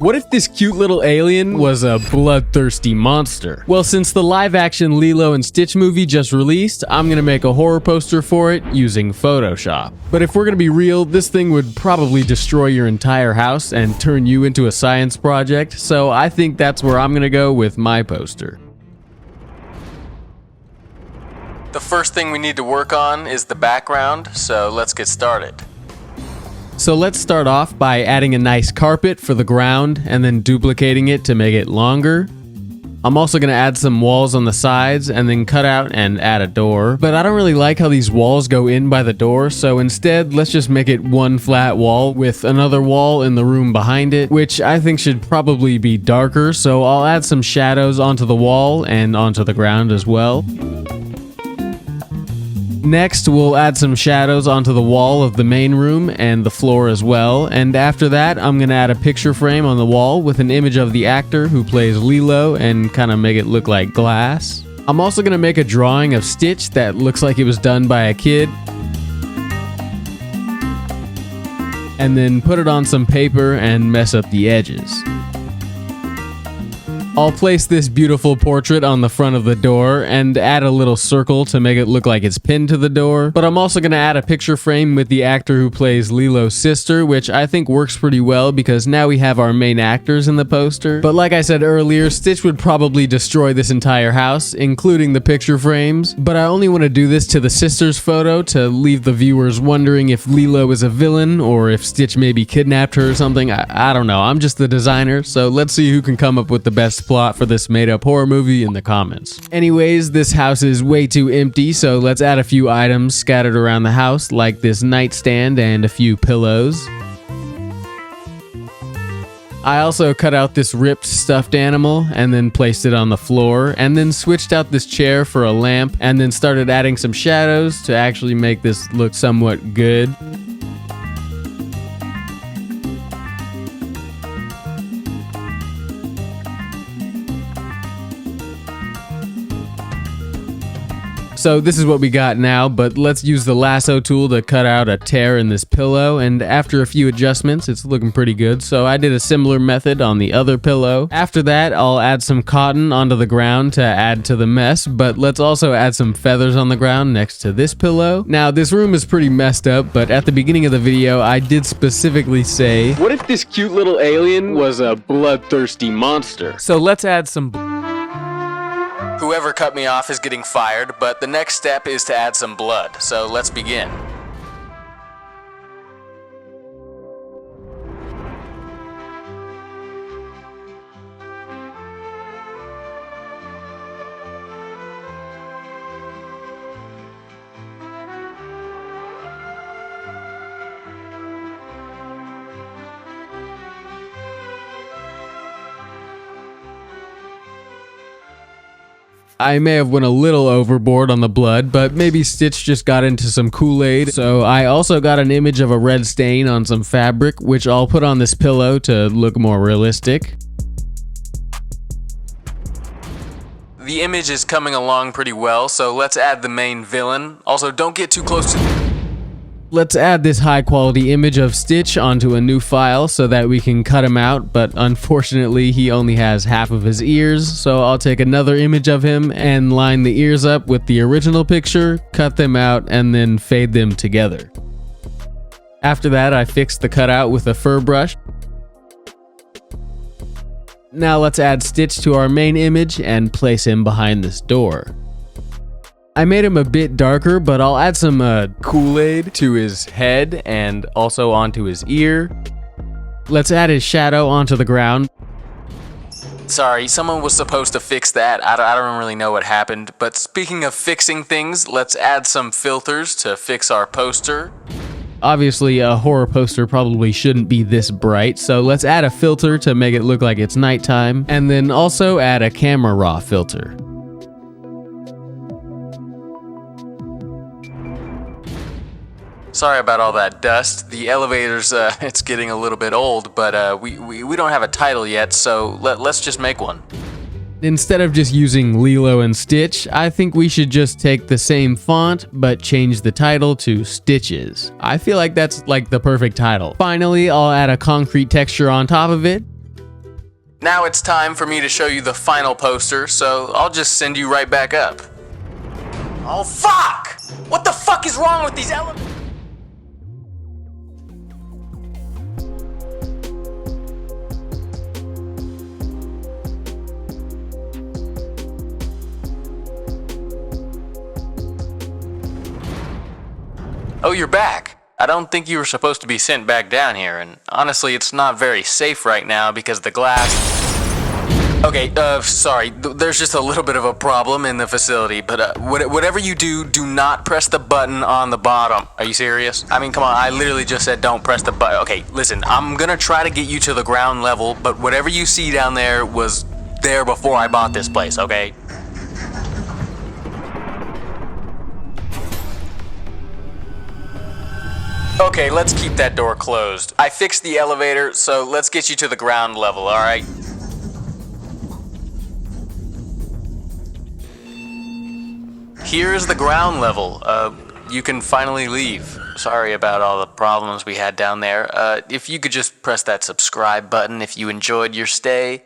What if this cute little alien was a bloodthirsty monster? Well, since the live-action Lilo and Stitch movie just released, I'm gonna make a horror poster for it using Photoshop. But if we're gonna be real, this thing would probably destroy your entire house and turn you into a science project, so I think that's where I'm gonna go with my poster. The first thing we need to work on is the background, so let's get started. So let's start off by adding a nice carpet for the ground and then duplicating it to make it longer. I'm also going to add some walls on the sides and then cut out and add a door. But I don't really like how these walls go in by the door, so instead let's just make it one flat wall with another wall in the room behind it, which I think should probably be darker, so I'll add some shadows onto the wall and onto the ground as well. Next, we'll add some shadows onto the wall of the main room and the floor as well, and after that, I'm gonna add a picture frame on the wall with an image of the actor who plays Lilo and kind of make it look like glass. I'm also gonna make a drawing of Stitch that looks like it was done by a kid, and then put it on some paper and mess up the edges. I'll place this beautiful portrait on the front of the door and add a little circle to make it look like it's pinned to the door. But I'm also going to add a picture frame with the actor who plays Lilo's sister, which I think works pretty well because now we have our main actors in the poster. But like I said earlier, Stitch would probably destroy this entire house, including the picture frames. But I only want to do this to the sister's photo to leave the viewers wondering if Lilo is a villain or if Stitch maybe kidnapped her or something. I don't know. I'm just the designer, so let's see who can come up with the best plot for this made-up horror movie in the comments. Anyways, this house is way too empty, so let's add a few items scattered around the house, like this nightstand and a few pillows. I also cut out this ripped stuffed animal and then placed it on the floor, and then switched out this chair for a lamp, and then started adding some shadows to actually make this look somewhat good. So this is what we got now, but let's use the lasso tool to cut out a tear in this pillow, and after a few adjustments, it's looking pretty good, so I did a similar method on the other pillow. After that, I'll add some cotton onto the ground to add to the mess, but let's also add some feathers on the ground next to this pillow. Now, this room is pretty messed up, but at the beginning of the video, I did specifically say, what if this cute little alien was a bloodthirsty monster? So let's add some Whoever cut me off is getting fired, but the next step is to add some blood, so let's begin. I may have went a little overboard on the blood, but maybe Stitch just got into some Kool-Aid. So I also got an image of a red stain on some fabric, which I'll put on this pillow to look more realistic. The image is coming along pretty well, so let's add the main villain. Also, don't get too close to Let's add this high quality image of Stitch onto a new file so that we can cut him out, but unfortunately he only has half of his ears, so I'll take another image of him and line the ears up with the original picture, cut them out, and then fade them together. After that, I fixed the cutout with a fur brush. Now let's add Stitch to our main image and place him behind this door. I made him a bit darker, but I'll add some Kool-Aid to his head and also onto his ear. Let's add his shadow onto the ground. Sorry, someone was supposed to fix that. I don't really know what happened. But speaking of fixing things, let's add some filters to fix our poster. Obviously, a horror poster probably shouldn't be this bright, so let's add a filter to make it look like it's nighttime, and then also add a camera raw filter. Sorry about all that dust. The elevator's, it's getting a little bit old, but we don't have a title yet, so let's just make one. Instead of just using Lilo and Stitch, I think we should just take the same font, but change the title to Stitches. I feel like that's like the perfect title. Finally, I'll add a concrete texture on top of it. Now it's time for me to show you the final poster, so I'll just send you right back up. Oh fuck! What the fuck is wrong with these elevators? Oh, you're back. I don't think you were supposed to be sent back down here, and honestly, it's not very safe right now because the glass... Okay, sorry, there's just a little bit of a problem in the facility, but whatever you do, do not press the button on the bottom. Are you serious? I mean, come on, I literally just said don't press the button. Okay, listen, I'm gonna try to get you to the ground level, but whatever you see down there was there before I bought this place, okay? Okay, let's keep that door closed. I fixed the elevator, so let's get you to the ground level, alright? Here's the ground level. You can finally leave. Sorry about all the problems we had down there. If you could just press that subscribe button if you enjoyed your stay.